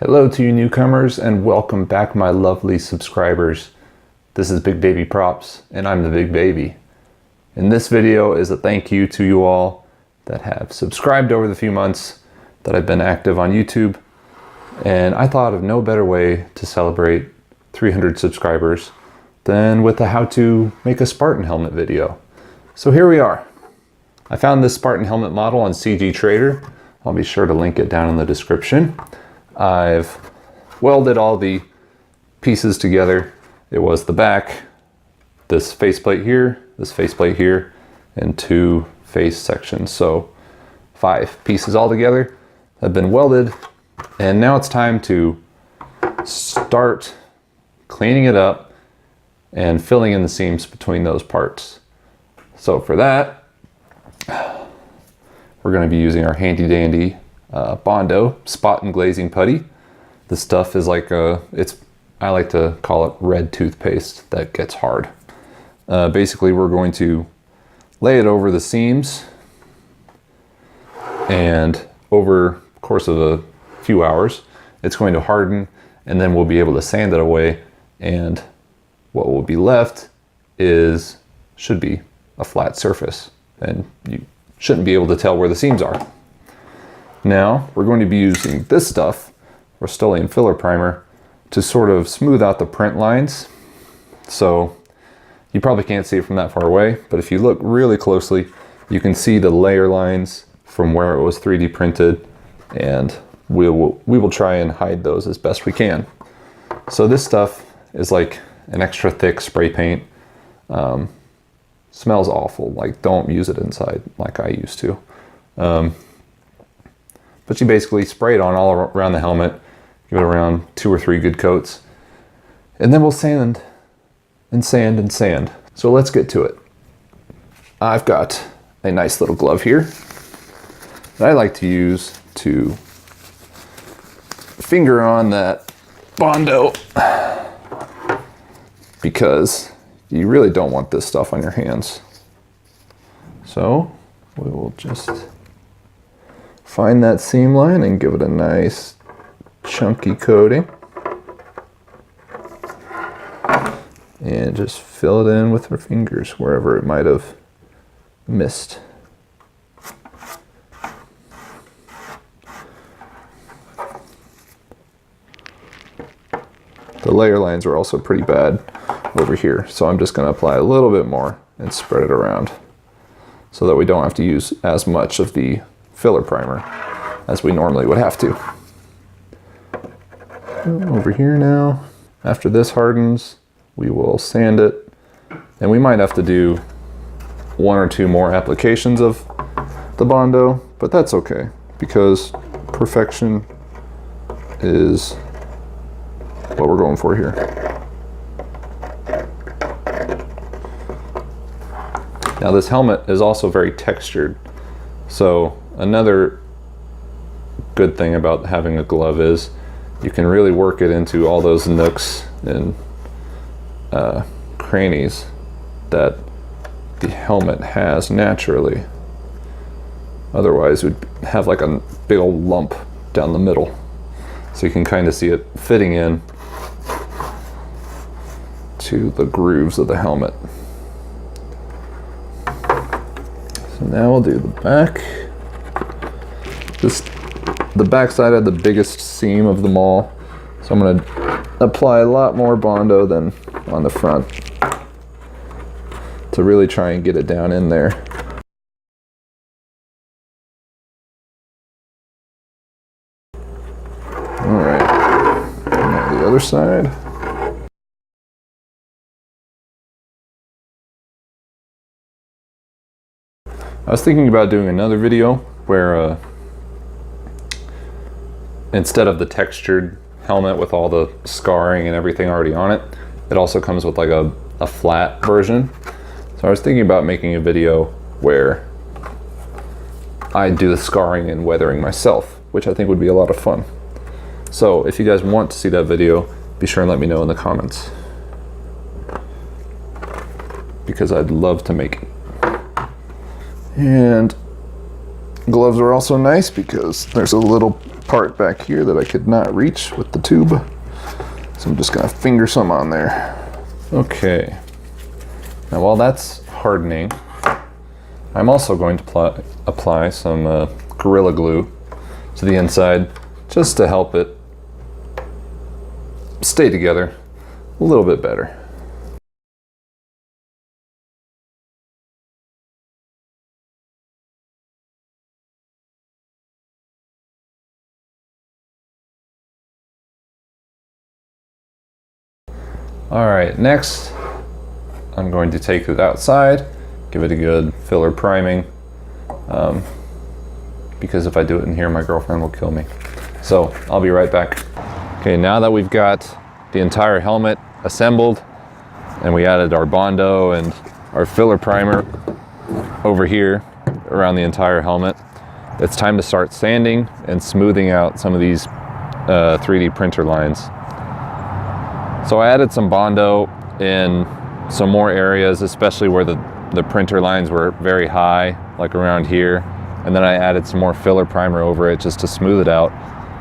Hello to you newcomers and welcome back my lovely subscribers. This is Big Baby Props and I'm the Big Baby. And this video is a thank you to you all that have subscribed over the few months that I've been active on YouTube. And I thought of no better way to celebrate 300 subscribers than with a how to make a Spartan helmet video. So here we are. I found this Spartan helmet model on CG Trader. I'll be sure to link it down in the description. I've welded all the pieces together. It was the back, this faceplate here, this faceplate here, and two face sections. So 5 pieces all together have been welded. And now it's time to start cleaning it up and filling in the seams between those parts. So for that, we're going to be using our handy dandy bondo spot and glazing putty. This stuff is like I like to call it red toothpaste that gets hard. Basically, we're going to lay it over the seams, and over the course of a few hours, it's going to harden, and then we'll be able to sand it away, and what will be left should be a flat surface, and you shouldn't be able to tell where the seams are. Now, we're going to be using this stuff, Rust-Oleum filler primer, to sort of smooth out the print lines. So you probably can't see it from that far away, but if you look really closely, you can see the layer lines from where it was 3D printed, and we will try and hide those as best we can. So this stuff is like an extra thick spray paint. Smells awful, like don't use it inside like I used to. But you basically spray it on all around the helmet, give it around 2 or 3 good coats, and then we'll sand and sand and sand. So let's get to it. I've got a nice little glove here that I like to use to finger on that bondo, because you really don't want this stuff on your hands. So we will just find that seam line and give it a nice chunky coating. And just fill it in with our fingers wherever it might have missed. The layer lines are also pretty bad over here, so I'm just going to apply a little bit more and spread it around so that we don't have to use as much of the filler primer as we normally would have to. Over here now, after this hardens, we will sand it, and we might have to do 1 or 2 more applications of the bondo, but that's okay because perfection is what we're going for here. Now this helmet is also very textured, so another good thing about having a glove is you can really work it into all those nooks and crannies that the helmet has naturally. Otherwise, we'd have like a big old lump down the middle. So you can kind of see it fitting in to the grooves of the helmet. So now we'll do the back. The back side had the biggest seam of them all, so I'm going to apply a lot more bondo than on the front to really try and get it down in there. Alright, now the other side. I was thinking about doing another video where instead of the textured helmet with all the scarring and everything already on it, it also comes with like a flat version. So I was thinking about making a video where I do the scarring and weathering myself, which I think would be a lot of fun. So if you guys want to see that video, be sure and let me know in the comments, because I'd love to make it. And gloves are also nice because there's a little part back here that I could not reach with the tube. So I'm just gonna finger some on there. Okay. Now while that's hardening, I'm also going to apply some Gorilla Glue to the inside just to help it stay together a little bit better. All right, next I'm going to take it outside, give it a good filler priming, because if I do it in here, my girlfriend will kill me. So I'll be right back. Okay, now that we've got the entire helmet assembled and we added our bondo and our filler primer over here around the entire helmet, it's time to start sanding and smoothing out some of these 3D printer lines. So I added some bondo in some more areas, especially where the printer lines were very high, like around here. And then I added some more filler primer over it just to smooth it out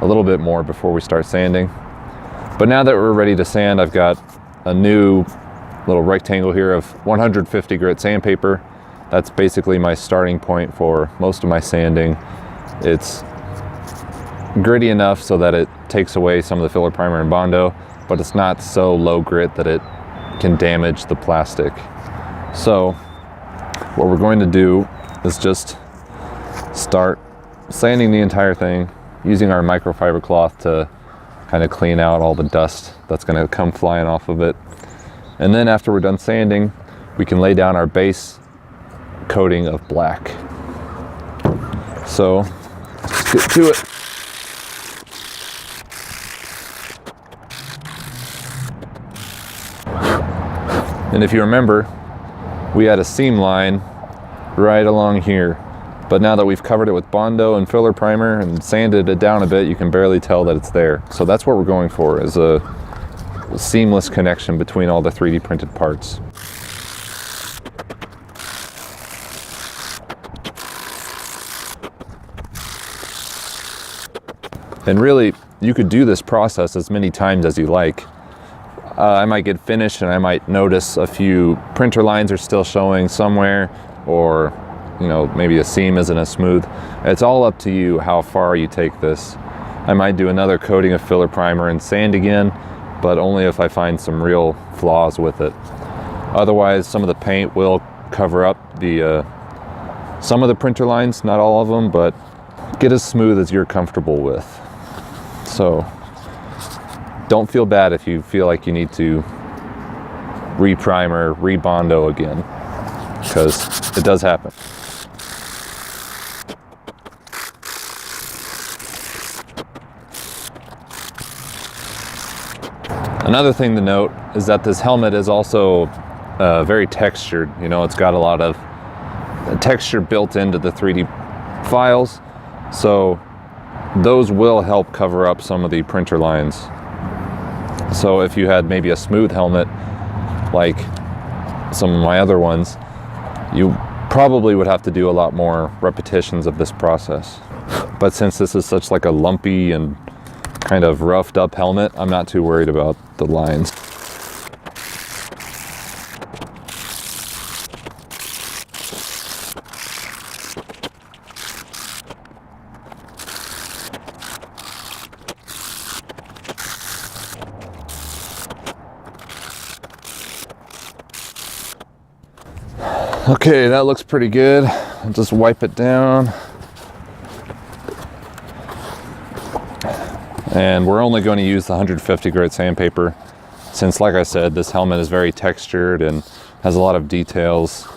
a little bit more before we start sanding. But now that we're ready to sand, I've got a new little rectangle here of 150 grit sandpaper. That's basically my starting point for most of my sanding. It's gritty enough so that it takes away some of the filler primer and bondo, but it's not so low grit that it can damage the plastic. So what we're going to do is just start sanding the entire thing using our microfiber cloth to kind of clean out all the dust that's going to come flying off of it. And then after we're done sanding, we can lay down our base coating of black. So let's get to it. And if you remember, we had a seam line right along here, but now that we've covered it with bondo and filler primer and sanded it down a bit, you can barely tell that it's there. So that's what we're going for, is a seamless connection between all the 3D printed parts. And really, you could do this process as many times as you like. I might get finished and I might notice a few printer lines are still showing somewhere, or maybe a seam isn't as smooth. It's all up to you how far you take this. I might do another coating of filler primer and sand again, but only if I find some real flaws with it. Otherwise, some of the paint will cover up some of the printer lines, not all of them, but get as smooth as you're comfortable with. So don't feel bad if you feel like you need to re-primer, re-bondo again, because it does happen. Another thing to note is that this helmet is also very textured. It's got a lot of texture built into the 3D files, so those will help cover up some of the printer lines. So if you had maybe a smooth helmet like some of my other ones, you probably would have to do a lot more repetitions of this process. But since this is such like a lumpy and kind of roughed up helmet, I'm not too worried about the lines. Okay, that looks pretty good. I'll just wipe it down. And we're only going to use the 150 grit sandpaper since, like I said, this helmet is very textured and has a lot of details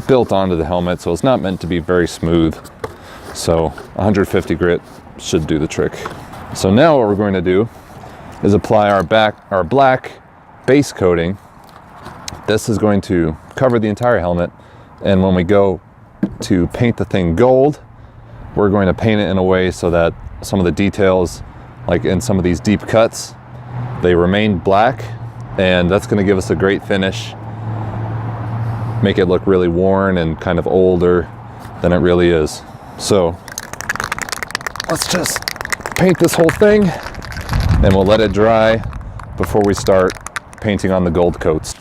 built onto the helmet, so it's not meant to be very smooth. So 150 grit should do the trick. So now what we're going to do is apply our black base coating. This is going to cover the entire helmet, and when we go to paint the thing gold, we're going to paint it in a way so that some of the details, like in some of these deep cuts, they remain black, and that's going to give us a great finish, make it look really worn and kind of older than it really is. So let's just paint this whole thing, and we'll let it dry before we start painting on the gold coats.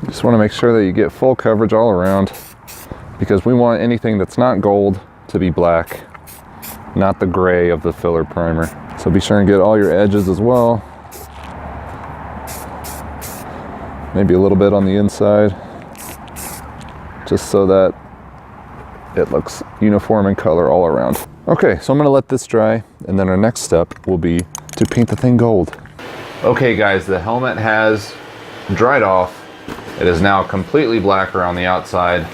Just want to make sure that you get full coverage all around, because we want anything that's not gold to be black, not the gray of the filler primer. So be sure and get all your edges as well. Maybe a little bit on the inside, just so that it looks uniform in color all around. Okay, so I'm gonna let this dry, and then our next step will be to paint the thing gold. Okay guys, the helmet has dried off. It is now completely black around the outside.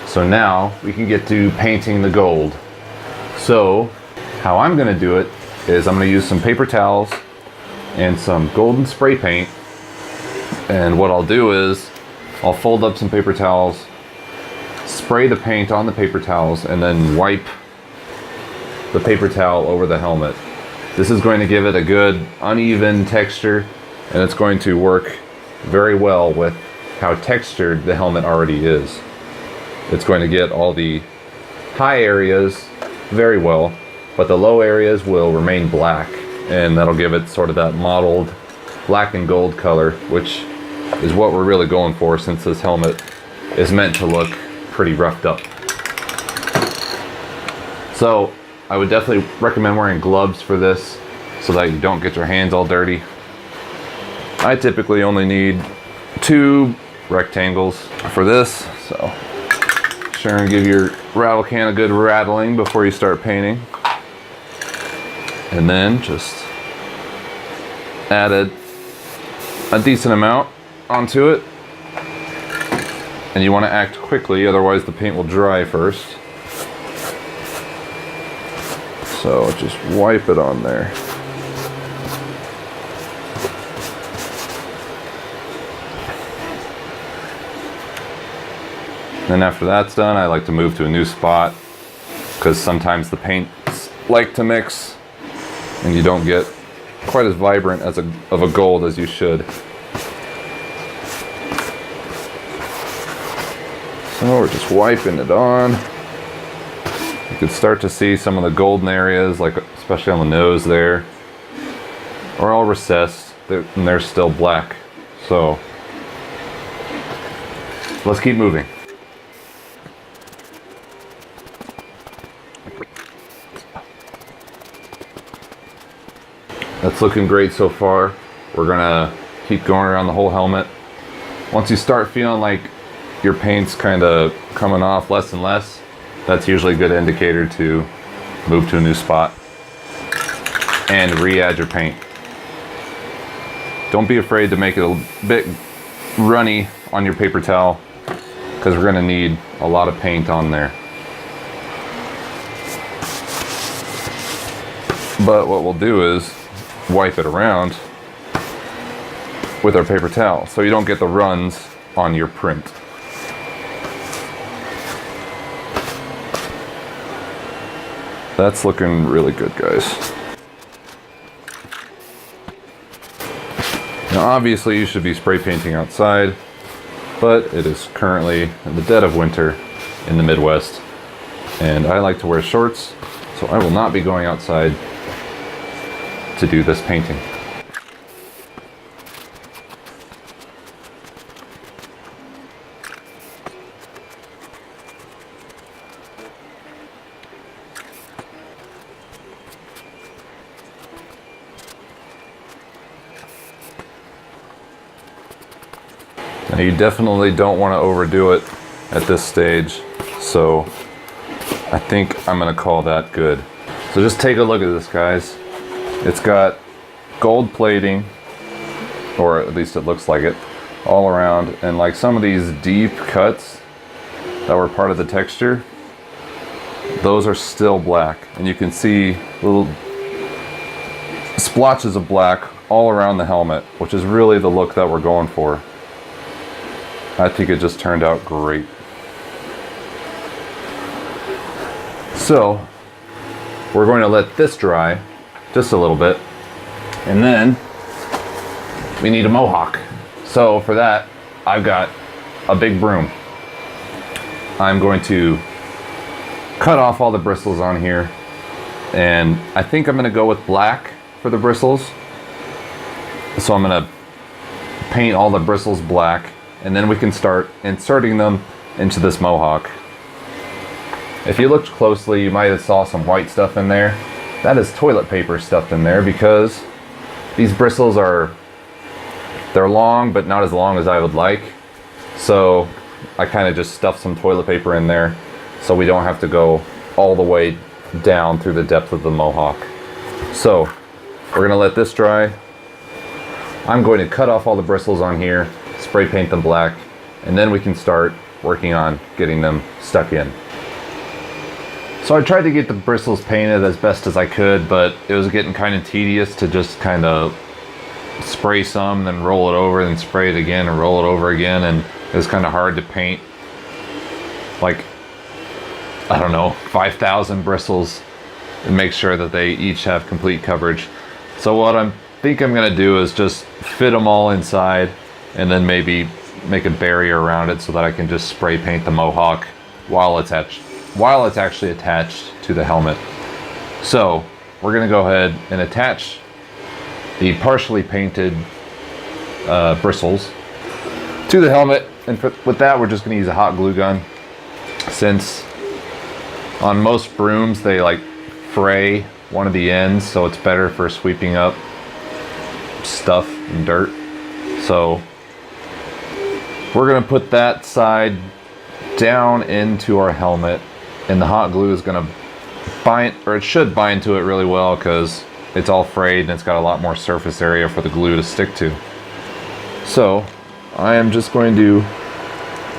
So now we can get to painting the gold. So how I'm gonna do it is I'm gonna use some paper towels and some golden spray paint. And what I'll do is I'll fold up some paper towels, spray the paint on the paper towels, and then wipe the paper towel over the helmet. This is going to give it a good uneven texture, and it's going to work very well with how textured the helmet already is. It's going to get all the high areas very well, but the low areas will remain black, and that'll give it sort of that mottled black and gold color, which is what we're really going for, since this helmet is meant to look pretty roughed up. So I would definitely recommend wearing gloves for this so that you don't get your hands all dirty. I typically only need 2 rectangles for this, so sure and give your rattle can a good rattling before you start painting. And then just add a decent amount onto it. And you want to act quickly, otherwise the paint will dry first. So just wipe it on there. Then after that's done, I like to move to a new spot, because sometimes the paints like to mix and you don't get quite as vibrant as of a gold as you should. So we're just wiping it on. You can start to see some of the golden areas, like especially on the nose there, are all recessed and they're still black. So let's keep moving. That's looking great so far. We're gonna keep going around the whole helmet. Once you start feeling like your paint's kind of coming off less and less, that's usually a good indicator to move to a new spot and re-add your paint. Don't be afraid to make it a bit runny on your paper towel, because we're gonna need a lot of paint on there. But what we'll do is wipe it around with our paper towel so you don't get the runs on your print. That's looking really good, guys. Now obviously you should be spray painting outside, but it is currently in the dead of winter in the Midwest, and I like to wear shorts, so I will not be going outside to do this painting. Now you definitely don't want to overdo it at this stage, so I think I'm going to call that good. So just take a look at this, guys. It's got gold plating, or at least it looks like it, all around, and like some of these deep cuts that were part of the texture, those are still black, and you can see little splotches of black all around the helmet, which is really the look that we're going for. I think it just turned out great. So we're going to let this dry just a little bit, and then we need a mohawk. So for that, I've got a big broom. I'm going to cut off all the bristles on here, and I think I'm going to go with black for the bristles. So I'm going to paint all the bristles black, and then we can start inserting them into this mohawk. If you looked closely, you might have saw some white stuff in there. That is toilet paper stuffed in there, because these bristles they're long, but not as long as I would like. So I kind of just stuffed some toilet paper in there so we don't have to go all the way down through the depth of the mohawk. So we're gonna let this dry. I'm going to cut off all the bristles on here, spray paint them black, and then we can start working on getting them stuck in. So I tried to get the bristles painted as best as I could, but it was getting kind of tedious to just kind of spray some, then roll it over, then spray it again and roll it over again, and it was kind of hard to paint like, I don't know, 5,000 bristles and make sure that they each have complete coverage. So what I think I'm gonna do is just fit them all inside and then maybe make a barrier around it so that I can just spray paint the mohawk while it's actually attached to the helmet. So we're gonna go ahead and attach the partially painted bristles to the helmet, and with that we're just gonna use a hot glue gun, since on most brooms they like fray one of the ends, so it's better for sweeping up stuff and dirt. So we're gonna put that side down into our helmet, and the hot glue is gonna bind, or it should bind to it really well, because it's all frayed and it's got a lot more surface area for the glue to stick to. So I am just going to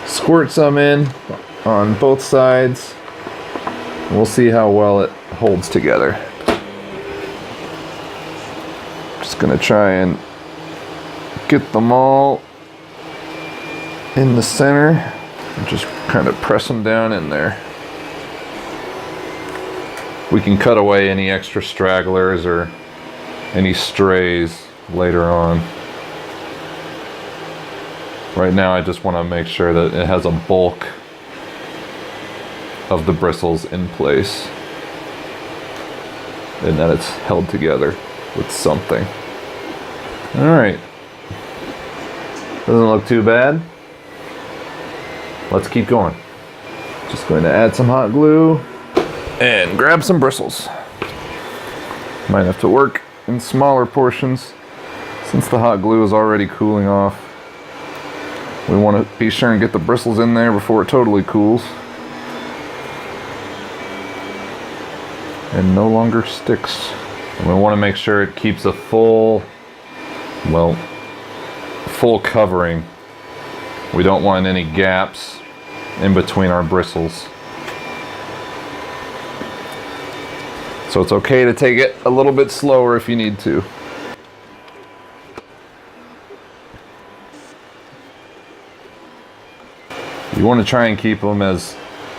squirt some in on both sides. We'll see how well it holds together. Just gonna try and get them all in the center and just kind of press them down in there. We can cut away any extra stragglers or any strays later on. Right now I just want to make sure that it has a bulk of the bristles in place and that it's held together with something. Alright, doesn't look too bad. Let's keep going. Just going to add some hot glue and grab some bristles. Might have to work in smaller portions since the hot glue is already cooling off. We want to be sure and get the bristles in there before it totally cools and no longer sticks. And we want to make sure it keeps a full covering. We don't want any gaps in between our bristles. So it's okay to take it a little bit slower if you need to. You want to try and keep them as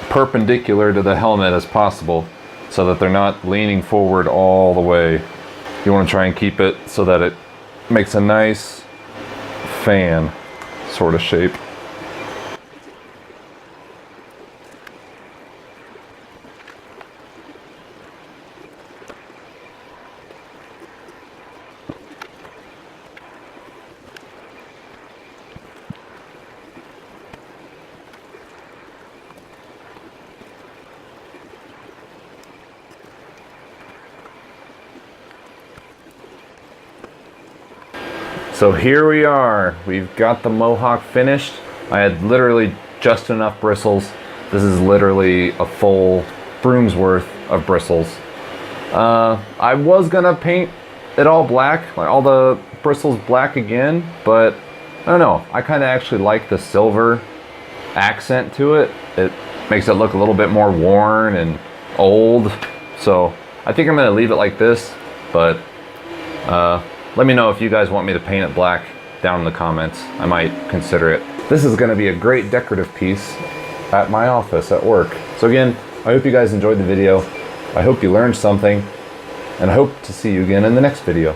perpendicular to the helmet as possible so that they're not leaning forward all the way. You want to try and keep it so that it makes a nice fan sort of shape. So here we are, we've got the mohawk finished. I had literally just enough bristles. This is literally a full broom's worth of bristles. I was gonna paint it all black, like all the bristles black again, but I don't know, I kind of actually like the silver accent to it. It makes it look a little bit more worn and old. So I think I'm gonna leave it like this, but let me know if you guys want me to paint it black down in the comments. I might consider it. This is gonna be a great decorative piece at my office at work. So again, I hope you guys enjoyed the video. I hope you learned something, and I hope to see you again in the next video.